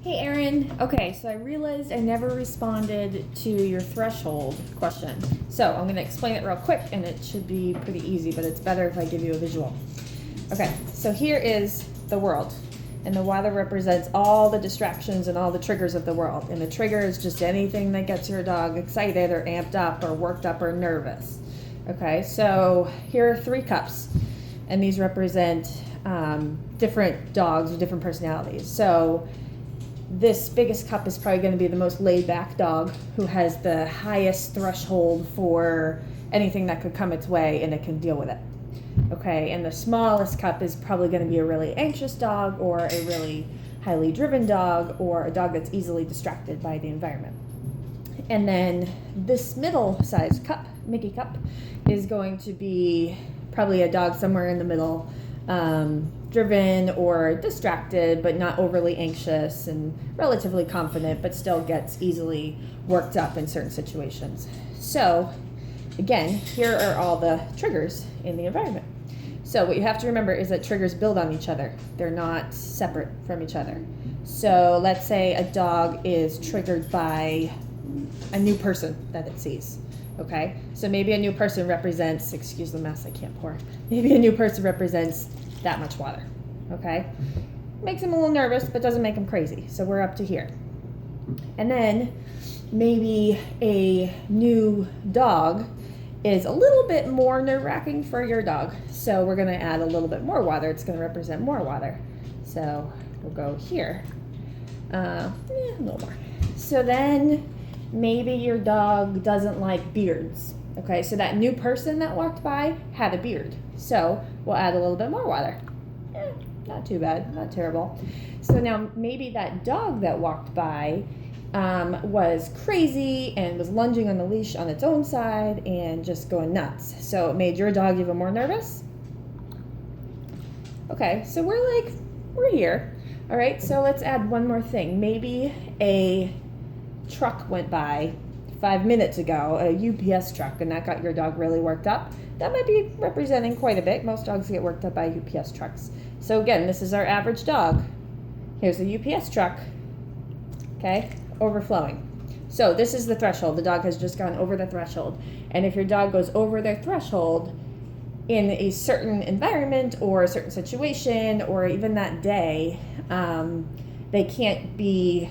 Hey Erin, okay, so I realized I never responded to your threshold question. So I'm going to explain it real quick and it should be pretty easy, but it's better if I give you a visual. Okay, so here is the world, and the water represents all the distractions and all the triggers of the world. And the trigger is just anything that gets your dog excited or amped up or worked up or nervous. Okay, so here are 3 cups, and these represent different dogs with different personalities. So this biggest cup is probably going to be the most laid back dog who has the highest threshold for anything that could come its way and it can deal with it. Okay, and the smallest cup is probably going to be a really anxious dog or a really highly driven dog or a dog that's easily distracted by the environment. And then this middle sized cup, Mickey cup, is going to be probably a dog somewhere in the middle, driven or distracted, but not overly anxious and relatively confident, but still gets easily worked up in certain situations. So again, here are all the triggers in the environment. So what you have to remember is that triggers build on each other. They're not separate from each other. So let's say a dog is triggered by a new person that it sees. Okay, so maybe a new person represents, excuse the mess, I can't pour. Maybe a new person represents that much water. Okay, makes him a little nervous, but doesn't make him crazy. So we're up to here. And then maybe a new dog is a little bit more nerve-wracking for your dog. So we're going to add a little bit more water. It's going to represent more water. So we'll go here. A little more. So then maybe your dog doesn't like beards. Okay, so that new person that walked by had a beard. So we'll add a little bit more water. Not too bad, not terrible. So now maybe that dog that walked by was crazy and was lunging on the leash on its own side and just going nuts. So it made your dog even more nervous. Okay, so we're here. All right, so let's add one more thing. Maybe a truck went by 5 minutes ago, a UPS truck, and that got your dog really worked up. That might be representing quite a bit. Most dogs get worked up by UPS trucks. So again, this is our average dog. Here's a UPS truck, okay, overflowing. So this is the threshold. The dog has just gone over the threshold. And if your dog goes over their threshold in a certain environment or a certain situation or even that day, they can't be,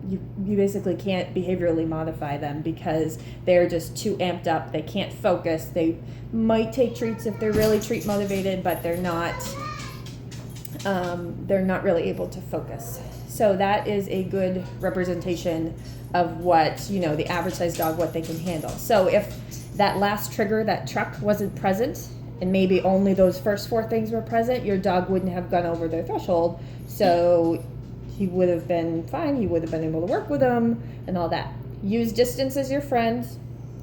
you basically can't behaviorally modify them because they're just too amped up. They can't focus. They might take treats if they're really treat motivated, but they're not really able to focus. So that is a good representation of what, the average size dog, what they can handle. So if that last trigger, that truck, wasn't present, and maybe only those first 4 things were present, your dog wouldn't have gone over their threshold. So he would have been fine. He would have been able to work with them and all that. Use distance as your friend.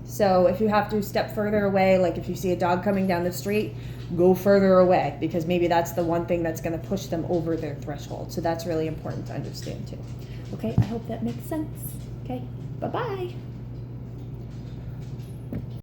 So if you have to step further away, like if you see a dog coming down the street, go further away because maybe that's the one thing that's going to push them over their threshold. So that's really important to understand too. Okay, I hope that makes sense. Okay, bye-bye.